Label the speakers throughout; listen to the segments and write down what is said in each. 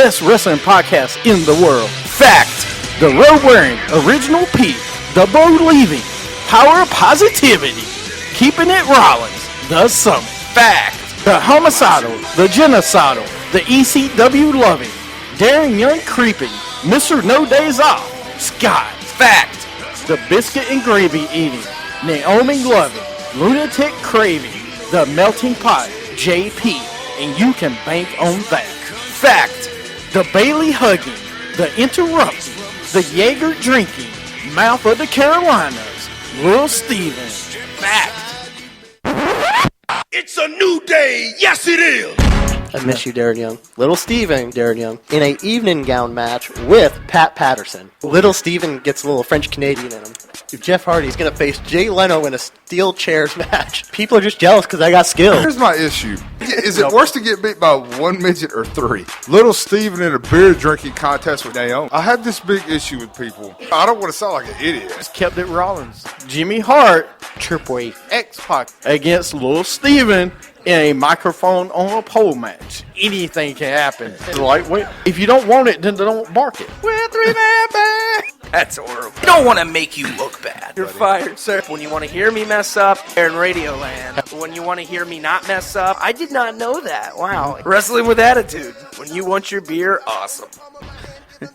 Speaker 1: best wrestling podcast in the world. Fact, the road-wearing original Pete, the believing, power of positivity, keeping it Rollins, the Summit. Fact, the homicidal, the genocidal, the ECW loving, daring young creeping, Mr. No Days Off, Scott. Fact, the biscuit and gravy eating, Naomi loving, lunatic craving, the melting pot, JP, and you can bank on that. Fact, the Bailey hugging, the interrupting, the Jaeger drinking, mouth of the Carolinas, Lil Steven. Fact.
Speaker 2: It's a new day, yes it is!
Speaker 3: I miss you, Darren Young. Little Steven, Darren Young, in a evening gown match with Pat Patterson. Little Steven gets a little French Canadian in him. Jeff Hardy's going to face Jay Leno in a steel chairs match. People are just jealous because I got skills.
Speaker 4: Here's my issue. Is it worse to get beat by one midget or three? Little Steven in a beer drinking contest with Naomi. I have this big issue with people. I don't want to sound like an idiot.
Speaker 1: Just kept it Rollins. Jimmy Hart, Triple H, X-Pac against Lil Steven in a microphone on a pole match. Anything can happen. Lightweight. If you don't want it, then don't bark it.
Speaker 2: We're three-man band. That's horrible. I don't want to make you look bad.
Speaker 5: You're fired, sir. When you want to hear me mess up, they're in Radioland. When you want to hear me not mess up, I did not know that. Wow. Wrestling with attitude. When you want your beer, awesome.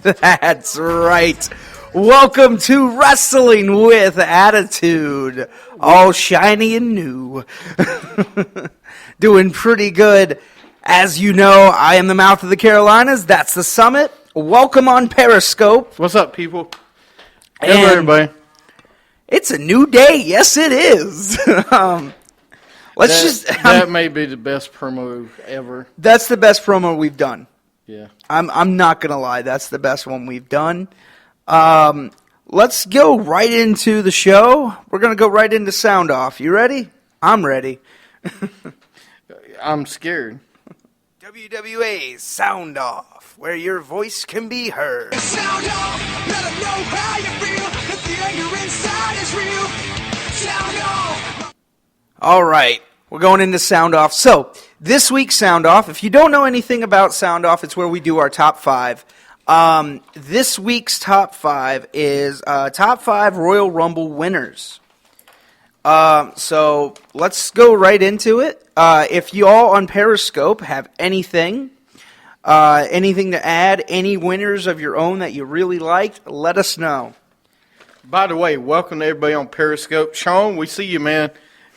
Speaker 5: That's right. Welcome to Wrestling with Attitude. All shiny and new. Doing pretty good. As you know, I am the mouth of the Carolinas. That's the Summit. Welcome on Periscope.
Speaker 1: What's up, people? Hello, everybody.
Speaker 5: It's a new day. Yes, it is.
Speaker 1: That may be the best promo ever.
Speaker 5: That's the best promo we've done.
Speaker 1: Yeah.
Speaker 5: I'm not going to lie. That's the best one we've done. Let's go right into the show. We're going to go right into Sound Off. You ready? I'm ready.
Speaker 1: I'm scared.
Speaker 5: WWA Sound Off, where your voice can be heard.
Speaker 6: Sound off, let them know how you feel, that the anger inside is real. Sound off.
Speaker 5: All right, we're going into Sound Off. So, this week's Sound Off, if you don't know anything about Sound Off, it's where we do our top five. This week's top five is top five Royal Rumble winners. So let's go right into it. If you all on Periscope have anything to add, any winners of your own that you really liked, let us know.
Speaker 1: By the way, welcome to everybody on Periscope. Sean, we see you, man.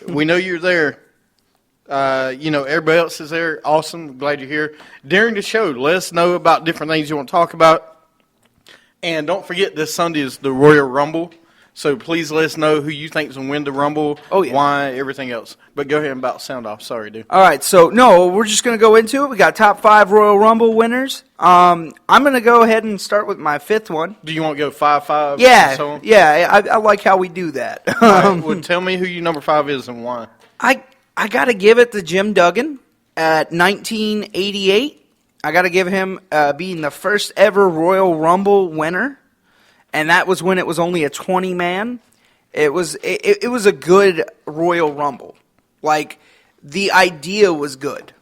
Speaker 1: We know you're there. Everybody else is there. Awesome. Glad you're here. During the show, let us know about different things you want to talk about. And don't forget, this Sunday is the Royal Rumble. So please let us know who you think is going to win the Rumble, why, everything else. But go ahead and about Sound Off. Sorry, dude.
Speaker 5: All right, so, no, we're just going to go into it. We got top five Royal Rumble winners. I'm going to go ahead and start with my fifth one.
Speaker 1: Do you want to go 5-5?
Speaker 5: Yeah,
Speaker 1: and so on?
Speaker 5: yeah, I like how we do that.
Speaker 1: All right, well, tell me who your number 5 is and why.
Speaker 5: I got to give it to Jim Duggan at 1988. I got to give him being the first ever Royal Rumble winner. And that was when it was only a 20-man. It was a good Royal Rumble. Like, the idea was good.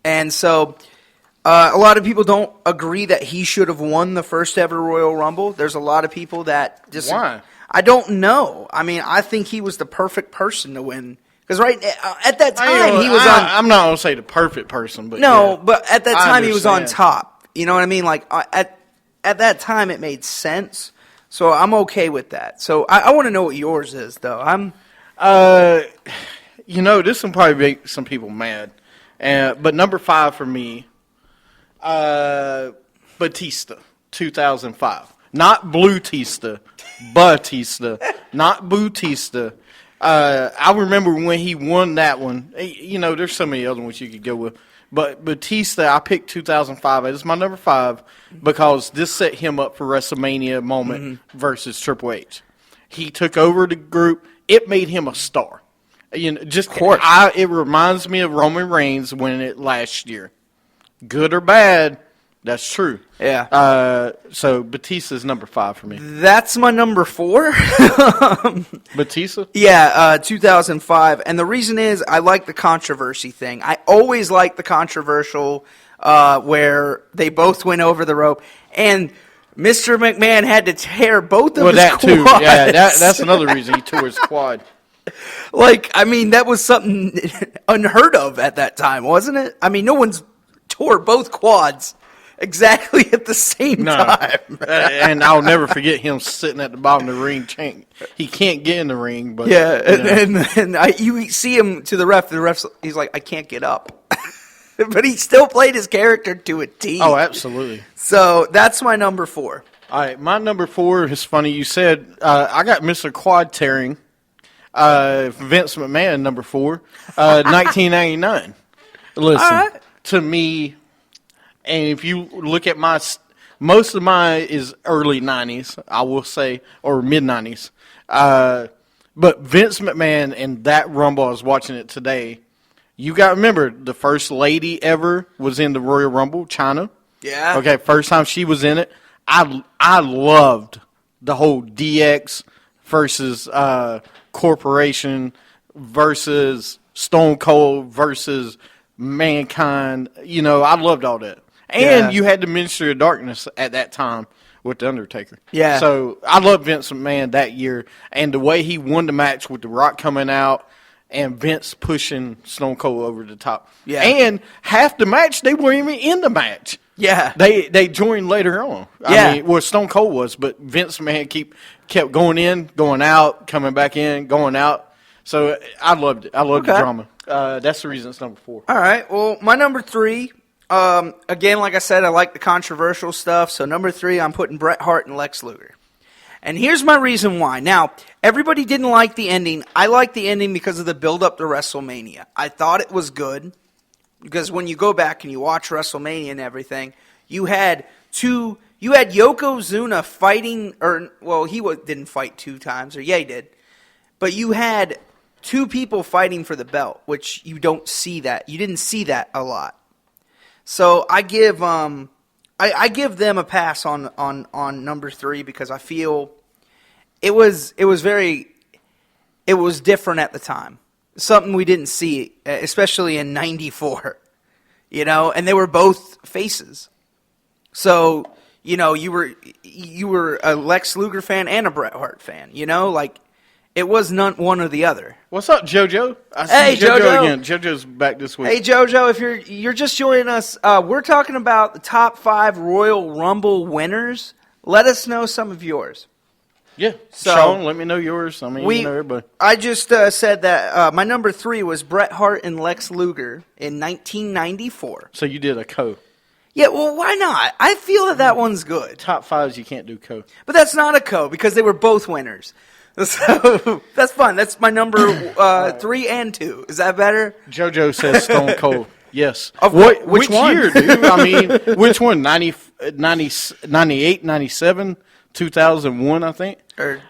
Speaker 5: And so, a lot of people don't agree that he should have won the first ever Royal Rumble. There's a lot of people that disagree.
Speaker 1: Why?
Speaker 5: I don't know. I mean, I think he was the perfect person to win. Because at that time, he was on...
Speaker 1: I'm not going to say the perfect person, but
Speaker 5: no,
Speaker 1: yeah,
Speaker 5: but at that time, he was on
Speaker 1: understand.
Speaker 5: top. You know what I mean? Like, at that time, it made sense. So I'm okay with that. So I want to know what yours is, though.
Speaker 1: This will probably make some people mad. But number 5 for me, Batista, 2005. Not Blue-tista, Batista, not Bootista. I remember when he won that one. There's so many other ones you could go with. But Batista, I picked 2005 as my number 5 because this set him up for WrestleMania moment versus Triple H. He took over the group. It made him a star. It reminds me of Roman Reigns winning it last year. Good or bad, That's true.
Speaker 5: Yeah.
Speaker 1: So Batista's number 5 for me.
Speaker 5: That's my number 4.
Speaker 1: Batista?
Speaker 5: Yeah, 2005. And the reason is I like the controversy thing. I always like the controversial where they both went over the rope. And Mr. McMahon had to tear both of his
Speaker 1: that
Speaker 5: quads.
Speaker 1: too. Yeah, that's another reason he tore his quad.
Speaker 5: Like, I mean, that was something unheard of at that time, wasn't it? I mean, no one's tore both quads exactly at the same time.
Speaker 1: And I'll never forget him sitting at the bottom of the ring. He can't get in the ring, but
Speaker 5: Yeah,
Speaker 1: you know.
Speaker 5: and you see him to the ref. The ref's he's like, I can't get up, but he still played his character to a T.
Speaker 1: Oh, absolutely.
Speaker 5: So that's my number 4.
Speaker 1: All right, my number 4 is funny. You said I got Mr. Quad tearing. Vince McMahon, number 4, 1999. Listen, to me, and if you look at most of mine is early 90s, I will say, or mid 90s. But Vince McMahon and that Rumble, I was watching it today. You got to remember, the first lady ever was in the Royal Rumble, Chyna.
Speaker 5: Yeah.
Speaker 1: Okay, first time she was in it. I loved the whole DX versus Corporation versus Stone Cold versus Mankind. You know, I loved all that. And you had the Ministry of Darkness at that time with The Undertaker.
Speaker 5: Yeah.
Speaker 1: So I loved Vince McMahon that year. And the way he won the match with The Rock coming out and Vince pushing Stone Cold over the top.
Speaker 5: Yeah.
Speaker 1: And half the match, they weren't even in the match.
Speaker 5: Yeah.
Speaker 1: They joined later on.
Speaker 5: Yeah.
Speaker 1: I mean, well, Stone Cold was, but Vince McMahon kept going in, going out, coming back in, going out. So I loved it. I loved the drama. That's the reason it's number 4.
Speaker 5: All right. Well, my number 3. Again, like I said, I like the controversial stuff. So number 3, I'm putting Bret Hart and Lex Luger. And here's my reason why. Now, everybody didn't like the ending. I liked the ending because of the build-up to WrestleMania. I thought it was good because when you go back and you watch WrestleMania and everything, you had Yokozuna fighting, didn't fight 2 times, or he did. But you had 2 people fighting for the belt, which you don't see that. You didn't see that a lot. So I give them a pass on number 3 because I feel it was different at the time. Something we didn't see, especially in '94. You know, and they were both faces. So, you know, you were a Lex Luger fan and a Bret Hart fan, you know? Like, it was not one or the other.
Speaker 1: What's up, JoJo?
Speaker 5: Hey, JoJo
Speaker 1: again. JoJo's back this week.
Speaker 5: Hey, JoJo, if you're just joining us, we're talking about the top 5 Royal Rumble winners. Let us know some of yours.
Speaker 1: Yeah.
Speaker 5: So,
Speaker 1: Sean, let me know yours. I mean, you know everybody.
Speaker 5: I just said that my number 3 was Bret Hart and Lex Luger in 1994.
Speaker 1: So you did a co.
Speaker 5: Yeah, well, why not? I feel that one's good.
Speaker 1: Top 5s, you can't do co.
Speaker 5: But that's not a co because they were both winners. So that's fun. That's my number 3 and 2. Is that better?
Speaker 1: JoJo says Stone Cold. Yes.
Speaker 5: Which one?
Speaker 1: Year, dude? I mean, which one? 98, 97, 2001, I think?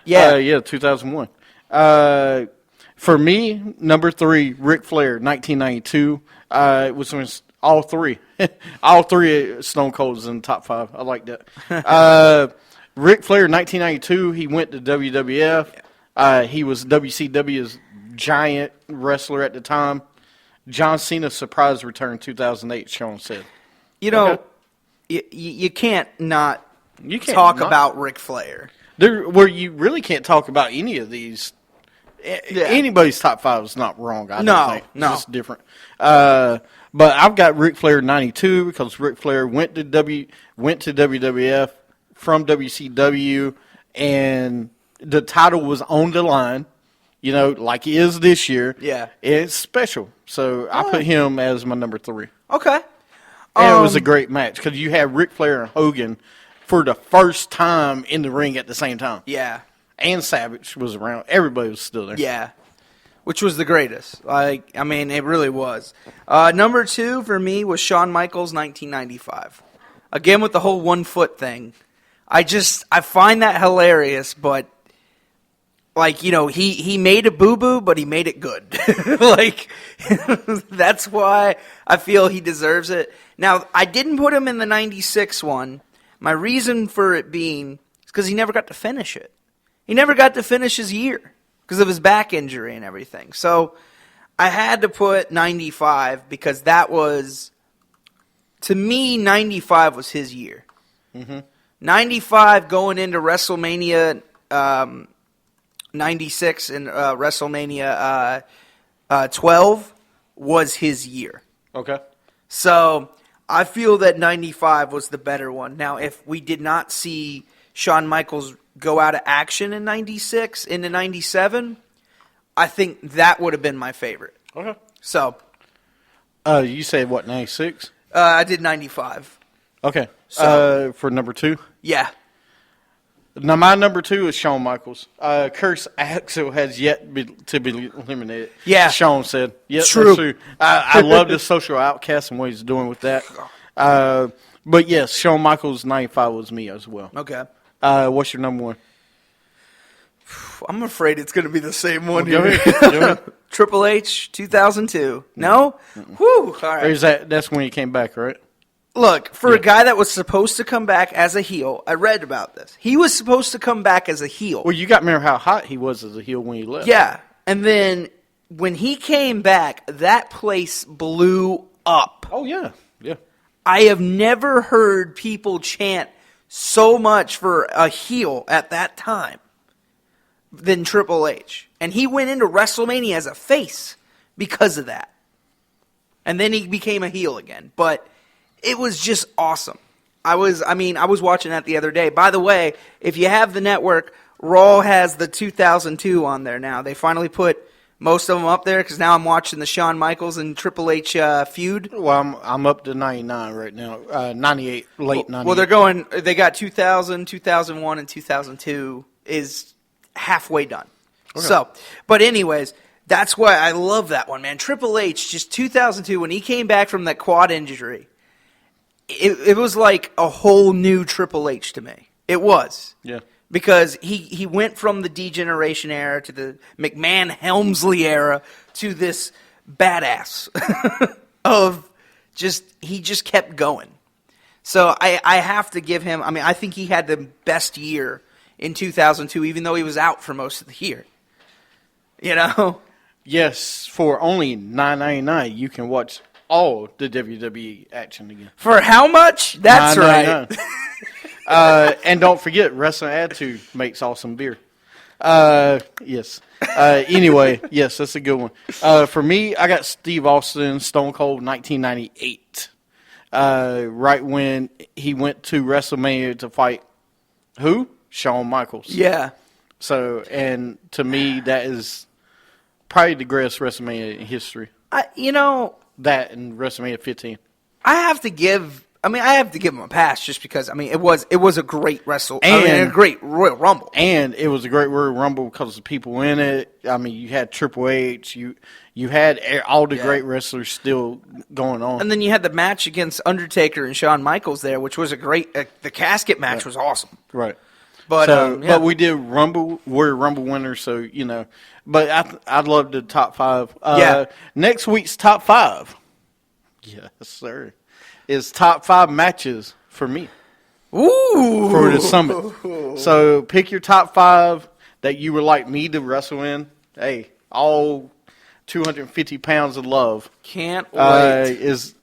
Speaker 1: Yeah, 2001. For me, number 3, Ric Flair, 1992. It was when all 3. All 3 Stone Colds in the top 5. I like that. Ric Flair, 1992, he went to WWF. He was WCW's giant wrestler at the time. John Cena's surprise return 2008, Sean said.
Speaker 5: You know, you can't not talk about Ric Flair.
Speaker 1: Where you really can't talk about any of these. Yeah. Anybody's top 5 is not wrong, I don't think. It's just different. But I've got Ric Flair 92 because Ric Flair went to WWF from WCW, and the title was on the line, you know, like it is this year.
Speaker 5: Yeah.
Speaker 1: It's special. So I put him as my number 3.
Speaker 5: Okay.
Speaker 1: And it was a great match because you had Ric Flair and Hogan for the first time in the ring at the same time.
Speaker 5: Yeah.
Speaker 1: And Savage was around. Everybody was still there.
Speaker 5: Yeah. Which was the greatest. Like, I mean, it really was. Number 2 for me was Shawn Michaels, 1995. Again, with the whole 1 foot thing. I find that hilarious, but Like, he made a boo-boo, but he made it good. Like, that's why I feel he deserves it. Now, I didn't put him in the 96 one. My reason for it being is because he never got to finish it. He never got to finish his year because of his back injury and everything. So I had to put 95 because that was, to me, 95 was his year. 95 going into WrestleMania 96 and WrestleMania 12 was his year.
Speaker 1: Okay.
Speaker 5: So I feel that 95 was the better one. Now, if we did not see Shawn Michaels go out of action in 96 into 97, I think that would have been my favorite.
Speaker 1: Okay.
Speaker 5: So
Speaker 1: You said what, 96?
Speaker 5: I did 95.
Speaker 1: Okay.
Speaker 5: So-
Speaker 1: For number 2?
Speaker 5: Yeah.
Speaker 1: Now, my number 2 is Shawn Michaels. Curse Axel has yet to be eliminated.
Speaker 5: Yeah.
Speaker 1: Sean said. Yep,
Speaker 5: True.
Speaker 1: That's true. I love the social outcast and what he's doing with that. But yes, Shawn Michaels 95 was me as well.
Speaker 5: Okay.
Speaker 1: What's your number 1?
Speaker 5: I'm afraid it's going to be the same one
Speaker 1: Go
Speaker 5: here.
Speaker 1: ahead. Go ahead.
Speaker 5: Triple H, 2002. No? Whew. All
Speaker 1: Or
Speaker 5: right.
Speaker 1: is that's when he came back, right?
Speaker 5: Look, for a guy that was supposed to come back as a heel, I read about this. He was supposed to come back as a heel.
Speaker 1: Well, you got to remember how hot he was as a heel when he left.
Speaker 5: Yeah. And then when he came back, that place blew up.
Speaker 1: Oh, yeah. Yeah.
Speaker 5: I have never heard people chant so much for a heel at that time than Triple H. And he went into WrestleMania as a face because of that. And then he became a heel again. But it was just awesome. I was watching that the other day. By the way, if you have the network, Raw has the 2002 on there now. They finally put most of them up there because now I'm watching the Shawn Michaels and Triple H feud.
Speaker 1: Well, I'm up to 99 right now. 98, late 98.
Speaker 5: Well, they got 2000, 2001, and 2002 is halfway done. Okay. So, but anyways, that's why I love that one, man. Triple H, just 2002, when he came back from that quad injury, it was like a whole new Triple H to me. It was.
Speaker 1: Yeah.
Speaker 5: Because he went from the D-Generation era to the McMahon-Helmsley era to this badass of he just kept going. So I have to give him, I think he had the best year in 2002, even though he was out for most of the year. You know?
Speaker 1: Yes, for only $9.99, you can watch all the WWE action again.
Speaker 5: For how much? That's right.
Speaker 1: And don't forget, Wrestling Attitude makes awesome beer. Yes. Anyway, yes, that's a good one. For me, I got Steve Austin, Stone Cold, 1998. Right when he went to WrestleMania to fight who? Shawn Michaels.
Speaker 5: Yeah.
Speaker 1: So, and to me, that is probably the greatest WrestleMania in history. That and WrestleMania 15.
Speaker 5: I have to give him a pass just because it was a great a great Royal Rumble.
Speaker 1: And it was a great Royal Rumble because of the people in it. You had Triple H, you had all the great wrestlers still going on.
Speaker 5: And then you had the match against Undertaker and Shawn Michaels there, which was a great the casket match was awesome.
Speaker 1: Right.
Speaker 5: But
Speaker 1: but we did Rumble, we're Rumble winners, so but I'd love the top 5. Next week's top 5. Yes, sir. Is top 5 matches for me.
Speaker 5: Ooh.
Speaker 1: For the Summit. So pick your top 5 that you would like me to wrestle in. Hey, all 250 pounds of love.
Speaker 5: Can't wait.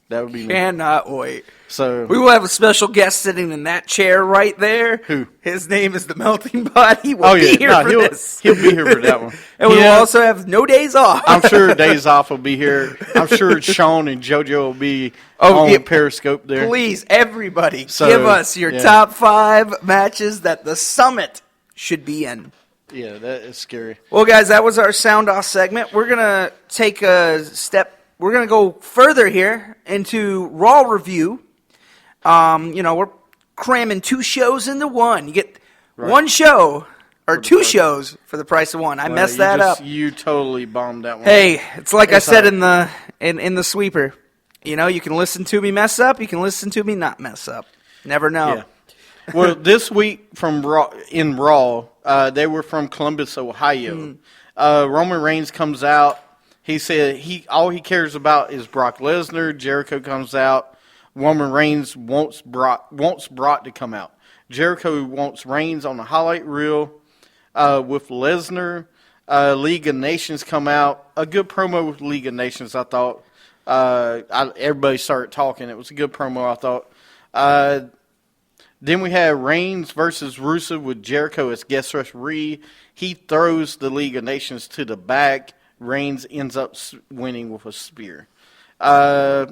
Speaker 1: That would be me.
Speaker 5: Cannot wait.
Speaker 1: So
Speaker 5: we will have a special guest sitting in that chair right there.
Speaker 1: Who?
Speaker 5: His name is the Melting Pot. He will be here for this.
Speaker 1: He'll be here for that one.
Speaker 5: And we will also have no days off.
Speaker 1: I'm sure Days Off will be here. I'm sure Sean and JoJo will be on Periscope there.
Speaker 5: Please, everybody, give us your top 5 matches that the Summit should be in.
Speaker 1: Yeah, that is scary.
Speaker 5: Well, guys, that was our Sound Off segment. We're going to take a step. We're going to go further here into Raw review. We're cramming 2 shows into one. You get one show or 2 shows for the price of one. I messed that up.
Speaker 1: You totally bombed that one.
Speaker 5: Hey, it's like I said in the sweeper. You can listen to me mess up. You can listen to me not mess up. Never know.
Speaker 1: Well, this week from Raw, they were from Columbus, Ohio. Roman Reigns comes out. He said all he cares about is Brock Lesnar. Jericho comes out. Roman Reigns wants Brock to come out. Jericho wants Reigns on the highlight reel with Lesnar. League of Nations come out. A good promo with League of Nations, I thought. Everybody started talking. It was a good promo, I thought. Then we had Reigns versus Rusev with Jericho as guest referee. He throws the League of Nations to the back. Reigns ends up winning with a spear. I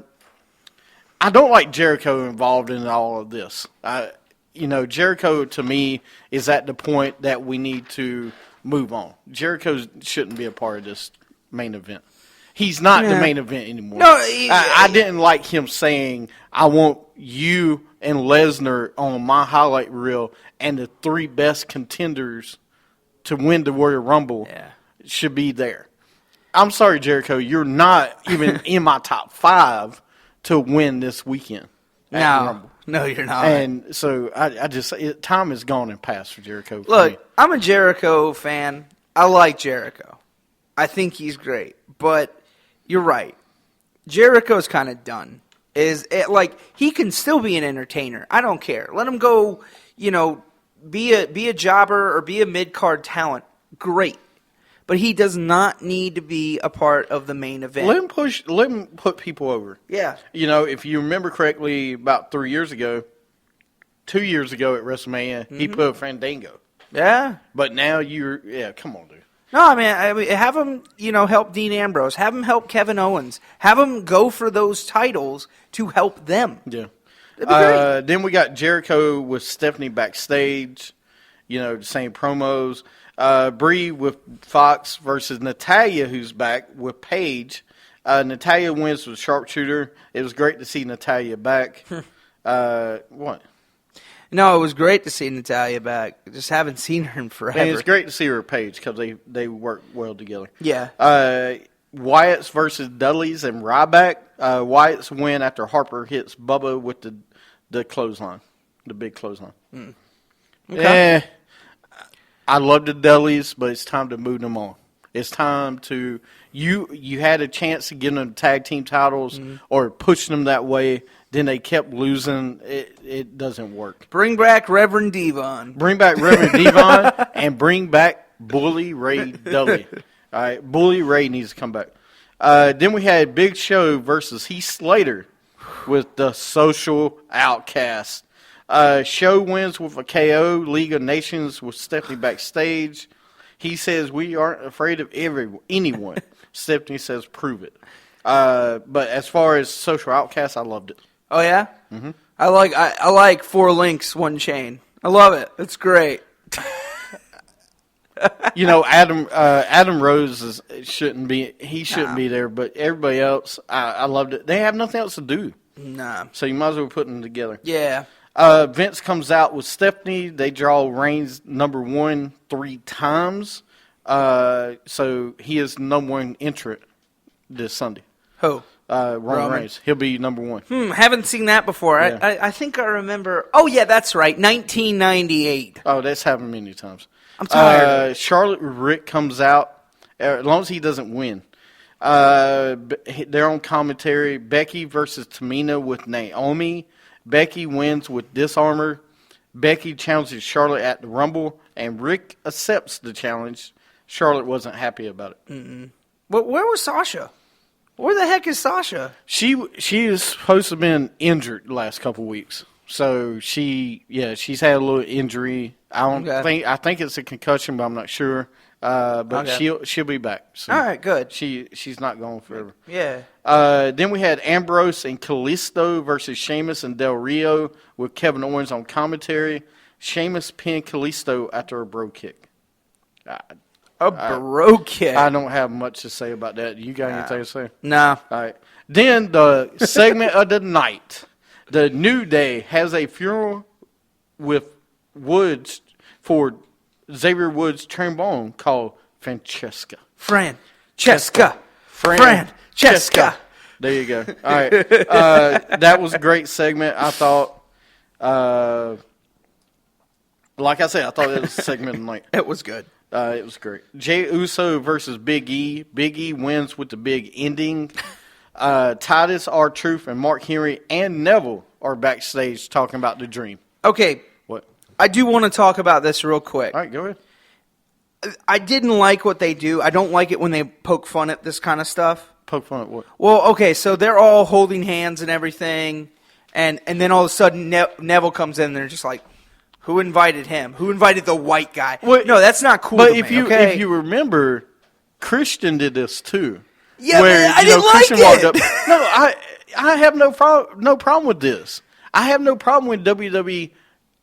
Speaker 1: don't like Jericho involved in all of this. Jericho, to me, is at the point that we need to move on. Jericho shouldn't be a part of this main event. He's not the main event anymore.
Speaker 5: No,
Speaker 1: I didn't like him saying, I want you and Lesnar on my highlight reel, and the 3 best contenders to win the Royal Rumble should be there. I'm sorry, Jericho, you're not even in my top 5 to win this weekend at the Rumble.
Speaker 5: No, you're not.
Speaker 1: And so time is gone and past for Jericho.
Speaker 5: Look, I'm a Jericho fan. I like Jericho. I think he's great. But you're right. Jericho's kind of done. He can still be an entertainer. I don't care. Let him go, be a jobber or be a mid-card talent. Great. But he does not need to be a part of the main event.
Speaker 1: Let him put people over.
Speaker 5: Yeah.
Speaker 1: If you remember correctly, about 2 years ago at WrestleMania, he put Fandango.
Speaker 5: Yeah.
Speaker 1: But now come on, dude.
Speaker 5: No, I mean, have him, help Dean Ambrose. Have him help Kevin Owens. Have him go for those titles to help them.
Speaker 1: Yeah.
Speaker 5: That'd be great.
Speaker 1: Then we got Jericho with Stephanie backstage. The same promos. Brie with Fox versus Natalya, who's back with Paige. Natalya wins with sharpshooter. It was great to see Natalya back. What?
Speaker 5: No, it was great to see Natalya back. Just haven't seen her in forever.
Speaker 1: And it's great to see her at Paige because they work well together.
Speaker 5: Yeah.
Speaker 1: Wyatt's versus Dudley's and Ryback. Wyatt's win after Harper hits Bubba with the clothesline, the big clothesline.
Speaker 5: Okay.
Speaker 1: I love the Dudleys, but it's time to move them on. It's time to you had a chance to give them the tag team titles or push them that way. Then they kept losing. It doesn't work.
Speaker 5: Bring back Reverend Devon.
Speaker 1: Bring back Reverend Devon and bring back Bully Ray Dudley. All right, Bully Ray needs to come back. Then we had Big Show versus Heath Slater with the Social Outcast. Show wins with a KO. League of Nations with Stephanie backstage. He says, we aren't afraid of anyone. Stephanie says, prove it. But as far as Social Outcast, I loved it.
Speaker 5: Oh, yeah? Mm-hmm. I like 4 links, 1 chain. I love it. It's great.
Speaker 1: Adam Rose shouldn't be there, but everybody else, I loved it. They have nothing else to do.
Speaker 5: Nah.
Speaker 1: So you might as well put them together.
Speaker 5: Yeah.
Speaker 1: Vince comes out with Stephanie. They draw Reigns number 1 3 times. So he is number 1 entrant this Sunday.
Speaker 5: Who?
Speaker 1: Roman Reigns. He'll be number 1.
Speaker 5: Haven't seen that before.
Speaker 1: Yeah.
Speaker 5: I think I remember. Oh, yeah, that's right. 1998.
Speaker 1: Oh, that's happened many times.
Speaker 5: I'm tired.
Speaker 1: Charlotte Rick comes out, as long as he doesn't win. They're on commentary. Becky versus Tamina with Naomi. Becky wins with Disarmor. Becky challenges Charlotte at the Rumble, and Rick accepts the challenge. Charlotte wasn't happy about it.
Speaker 5: But where was Sasha? Where the heck is Sasha?
Speaker 1: She is supposed to have been injured the last couple of weeks. So she's had a little injury. I think it's a concussion, but I'm not sure. But she'll be back soon.
Speaker 5: All right, good.
Speaker 1: She's not gone forever.
Speaker 5: Yeah.
Speaker 1: Then we had Ambrose and Kalisto versus Sheamus and Del Rio with Kevin Owens on commentary. Sheamus pinned Kalisto after a bro kick.
Speaker 5: Bro kick.
Speaker 1: I don't have much to say about that. You got anything to say?
Speaker 5: No.
Speaker 1: All right. Then the segment of the night. The New Day has a funeral with Woods for Xavier Woods' trombone called Francesca.
Speaker 5: Francesca.
Speaker 1: There you go. All right. That was a great segment, I thought. Like I said, I thought it was a segment of the night.
Speaker 5: It was good.
Speaker 1: It was great. Jey Uso versus Big E. Big E wins with the big ending. Titus, R-Truth, and Mark Henry and Neville are backstage talking about the Dream.
Speaker 5: Okay,
Speaker 1: What?
Speaker 5: I do want to talk about this real quick.
Speaker 1: All right, go ahead.
Speaker 5: I didn't like what they do. I don't like it when they poke fun at this kind of stuff.
Speaker 1: Poke fun at what?
Speaker 5: Well, okay, so they're all holding hands and everything, and then all of a sudden Neville comes in and they're just like, who invited him? Who invited the white guy?
Speaker 1: Well,
Speaker 5: no, that's not cool
Speaker 1: But
Speaker 5: to
Speaker 1: if
Speaker 5: me,
Speaker 1: you
Speaker 5: okay?
Speaker 1: if you remember, Christian did this too.
Speaker 5: Yeah, but I didn't like
Speaker 1: Christian
Speaker 5: it.
Speaker 1: walked up. No, I have no problem with this. I have no problem when WWE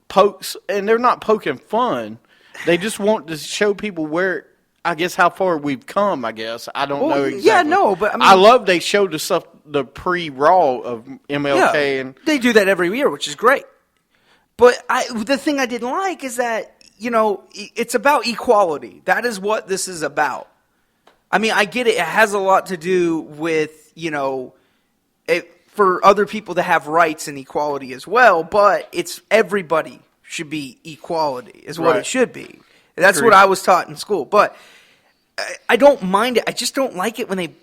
Speaker 1: pokes, and they're not poking fun. They just want to show people where, I guess, how far we've come. I guess I don't know exactly.
Speaker 5: Yeah, no, but I mean,
Speaker 1: I love they showed the stuff, the pre-Raw of MLK, and
Speaker 5: they do that every year, which is great. But the thing I didn't like is that, it's about equality. That is what this is about. I mean, I get it. It has a lot to do with, for other people to have rights and equality as well, but it's everybody should be equality is what it should be. That's what I was taught in school. But I don't mind it. I just don't like it when they,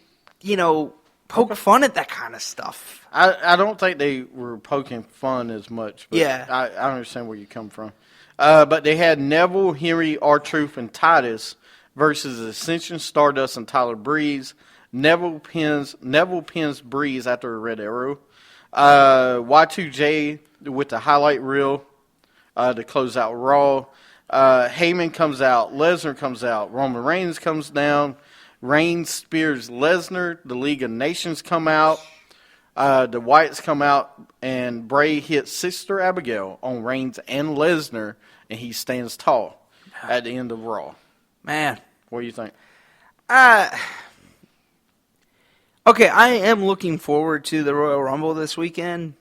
Speaker 5: poke fun at that kind of stuff.
Speaker 1: I don't think they were poking fun as much. But
Speaker 5: Yeah.
Speaker 1: I understand where you come from. But they had Neville, Henry, R-Truth, and Titus versus Ascension, Stardust, and Tyler Breeze. Neville pins Breeze after a red arrow. Y2J with the highlight reel to close out Raw. Heyman comes out. Lesnar comes out. Roman Reigns comes down. Reigns spears Lesnar. The League of Nations come out. The Wyatts come out. And Bray hits Sister Abigail on Reigns and Lesnar. And he stands tall at the end of Raw.
Speaker 5: Man.
Speaker 1: What do you think?
Speaker 5: Okay, I am looking forward to the Royal Rumble this weekend.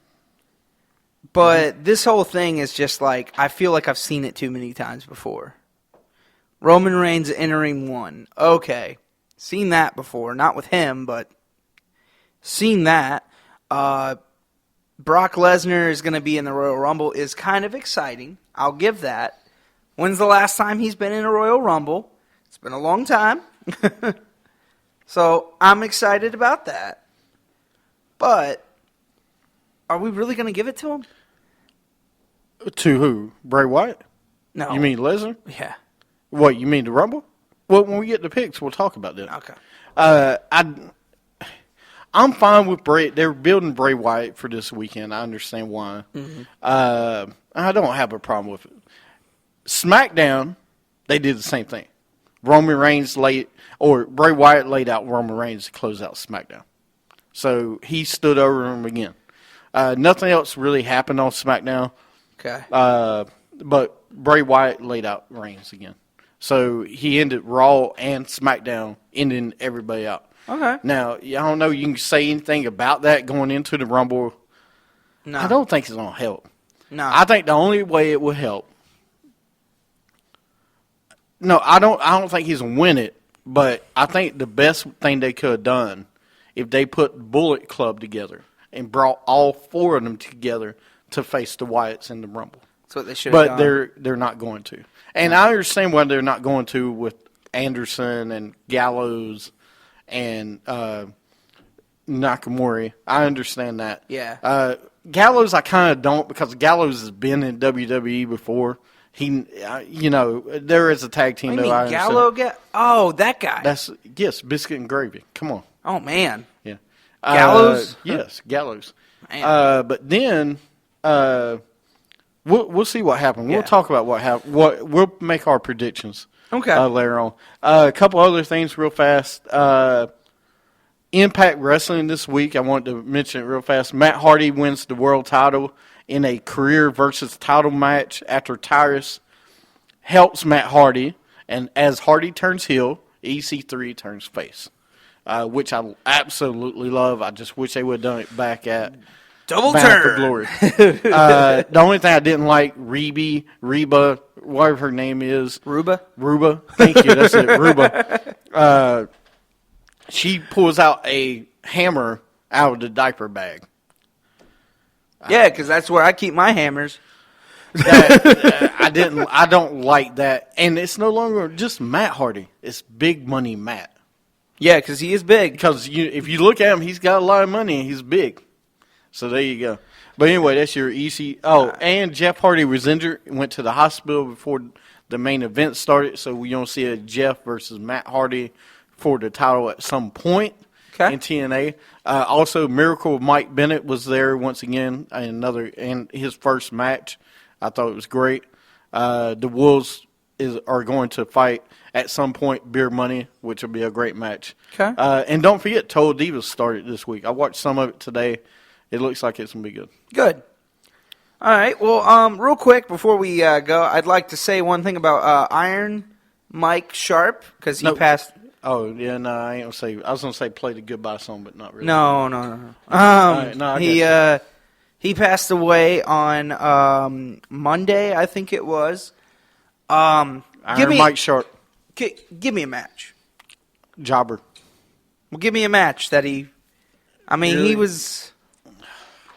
Speaker 5: But this whole thing is just like, I feel like I've seen it too many times before. Roman Reigns entering one. Okay. Seen that before. Not with him, but seen that. Brock Lesnar is going to be in the Royal Rumble is kind of exciting. I'll give that. When's the last time he's been in a Royal Rumble? It's been a long time. So I'm excited about that. But are we really going to give it to him?
Speaker 1: To who? Bray Wyatt?
Speaker 5: No.
Speaker 1: You mean Lesnar?
Speaker 5: Yeah.
Speaker 1: What, you mean the Rumble? Well, when we get the picks, we'll talk about that.
Speaker 5: Okay.
Speaker 1: I'm fine with Bray. They're building Bray Wyatt for this weekend. I understand why. Mm-hmm. I don't have a problem with it. SmackDown, they did the same thing. Bray Wyatt laid out Roman Reigns to close out SmackDown. So he stood over him again. Nothing else really happened on SmackDown.
Speaker 5: Okay.
Speaker 1: But Bray Wyatt laid out Reigns again. So he ended Raw and SmackDown, ending everybody out.
Speaker 5: Okay.
Speaker 1: Now, I don't know you can say anything about that going into the Rumble.
Speaker 5: No.
Speaker 1: I don't think it's going to help.
Speaker 5: No.
Speaker 1: I think the only way it will help. No, I don't think he's going to win it, but I think the best thing they could have done if they put Bullet Club together and brought all four of them together to face the Wyatts in the Rumble.
Speaker 5: That's what they should have done.
Speaker 1: But they're not going to. And I understand why they're not going to with Anderson and Gallows and Nakamura. I understand that.
Speaker 5: Yeah.
Speaker 1: Gallows I kind of don't, because Gallows has been in WWE before. He, there is a tag team.
Speaker 5: What do you mean, Gallo? Oh, that guy.
Speaker 1: Yes, Biscuit and Gravy. Come on.
Speaker 5: Oh, man.
Speaker 1: Yeah.
Speaker 5: Gallows?
Speaker 1: Yes, Gallows.
Speaker 5: Man.
Speaker 1: But then we'll see what happened.
Speaker 5: Yeah.
Speaker 1: We'll talk about what happened. We'll make our predictions.
Speaker 5: Okay.
Speaker 1: Later on. A couple other things real fast. Impact Wrestling this week. I wanted to mention it real fast. Matt Hardy wins the world title in a career versus title match after Tyrus helps Matt Hardy. And as Hardy turns heel, EC3 turns face, which I absolutely love. I just wish they would have done it back at
Speaker 5: Double
Speaker 1: Bound for
Speaker 5: turn.
Speaker 1: Glory. The only thing I didn't like, Reba, whatever her name is. Ruba. Thank you. That's it. Ruba. She pulls out a hammer out of the diaper bag.
Speaker 5: Yeah, because that's where I keep my hammers.
Speaker 1: I don't like that. And it's no longer just Matt Hardy. It's Big Money Matt.
Speaker 5: Yeah, because he is big.
Speaker 1: Because if you look at him, he's got a lot of money and he's big. So there you go. But anyway, that's your easy. Oh, and Jeff Hardy was injured, went to the hospital before the main event started. So we don't see a Jeff versus Matt Hardy for the title at some point in TNA. Also, Miracle Mike Bennett was there once again, and his first match. I thought it was great. The Wolves are going to fight at some point Beer Money, which will be a great match.
Speaker 5: Okay.
Speaker 1: And don't forget, Total Divas started this week. I watched some of it today. It looks like it's going to be good.
Speaker 5: Good. All right. Well, real quick before we go, I'd like to say one thing about Iron Mike Sharp, because he passed.
Speaker 1: Oh, yeah, no, I ain't going to say. I was going to say play the goodbye song, but not really.
Speaker 5: No. He passed away on Monday, I think it was.
Speaker 1: Iron Mike Sharp.
Speaker 5: Give me a match.
Speaker 1: Jobber.
Speaker 5: Well, give me a match that he. I mean,
Speaker 1: Really?
Speaker 5: he was.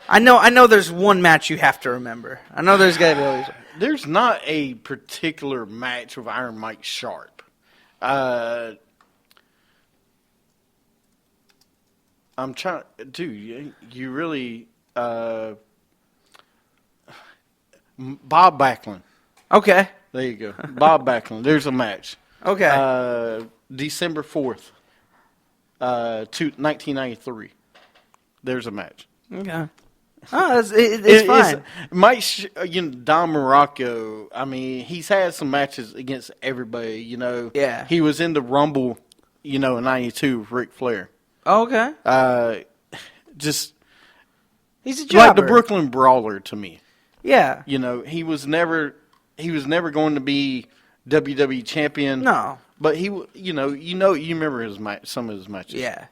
Speaker 5: I know. There's one match you have to remember. I know there's got to be always.
Speaker 1: There's not a particular match with Iron Mike Sharp. I'm trying, dude. You really, Bob Backlund.
Speaker 5: Okay.
Speaker 1: There you go, Bob Backlund. There's a match.
Speaker 5: Okay.
Speaker 1: December 4th, 1993. There's a match.
Speaker 5: Okay. Oh, it's fine.
Speaker 1: Mike, Don Morocco. I mean, he's had some matches against everybody.
Speaker 5: Yeah.
Speaker 1: He was in the Rumble, in '92 with Ric Flair.
Speaker 5: Oh, okay.
Speaker 1: Just
Speaker 5: He's a jobber.
Speaker 1: like the Brooklyn Brawler to me.
Speaker 5: Yeah.
Speaker 1: He was never going to be WWE champion.
Speaker 5: No.
Speaker 1: But you remember some of his matches.
Speaker 5: Yeah.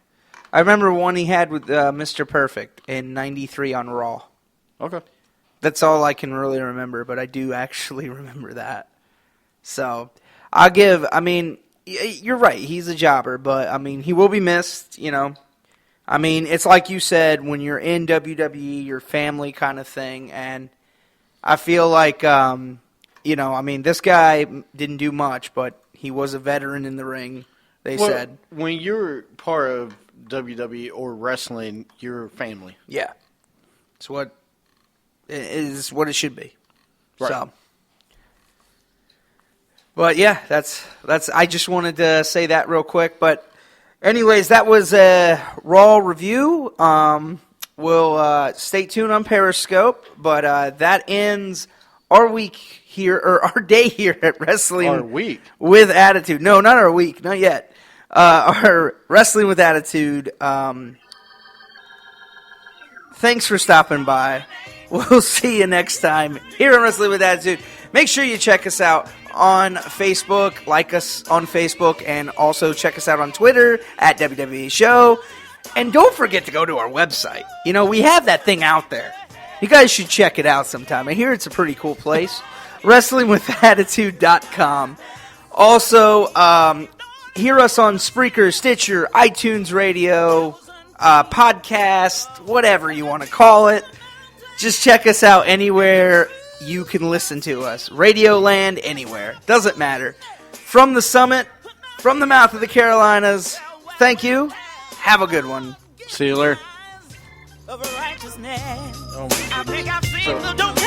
Speaker 5: I remember one he had with Mr. Perfect in '93 on Raw.
Speaker 1: Okay.
Speaker 5: That's all I can really remember, but I do actually remember that. So, you're right, he's a jobber, but, he will be missed, it's like you said, when you're in WWE, your family kind of thing, and I feel like, this guy didn't do much, but he was a veteran in the ring, they said.
Speaker 1: When you're part of WWE or wrestling, you're family.
Speaker 5: Yeah. It's what it should be.
Speaker 1: Right.
Speaker 5: So. But yeah, that's I just wanted to say that real quick. But anyways, that was a Raw review. We'll stay tuned on Periscope. But that ends our week here, or our day here at Wrestling
Speaker 1: Our week
Speaker 5: with Attitude. No, not our week, not yet. Our Wrestling with Attitude. Thanks for stopping by. We'll see you next time here on Wrestling with Attitude. Make sure you check us out on Facebook, like us on Facebook, and also check us out on Twitter at WWA Show. And don't forget to go to our website. We have that thing out there. You guys should check it out sometime. I hear it's a pretty cool place. WrestlingWithAttitude.com. Also, hear us on Spreaker, Stitcher, iTunes Radio, podcast, whatever you want to call it. Just check us out anywhere you can listen to us. Radioland, anywhere. Doesn't matter. From the summit, from the mouth of the Carolinas, thank you. Have a good one.
Speaker 1: See you later.
Speaker 6: Of righteousness.
Speaker 1: Oh my
Speaker 6: I think I've seen the don't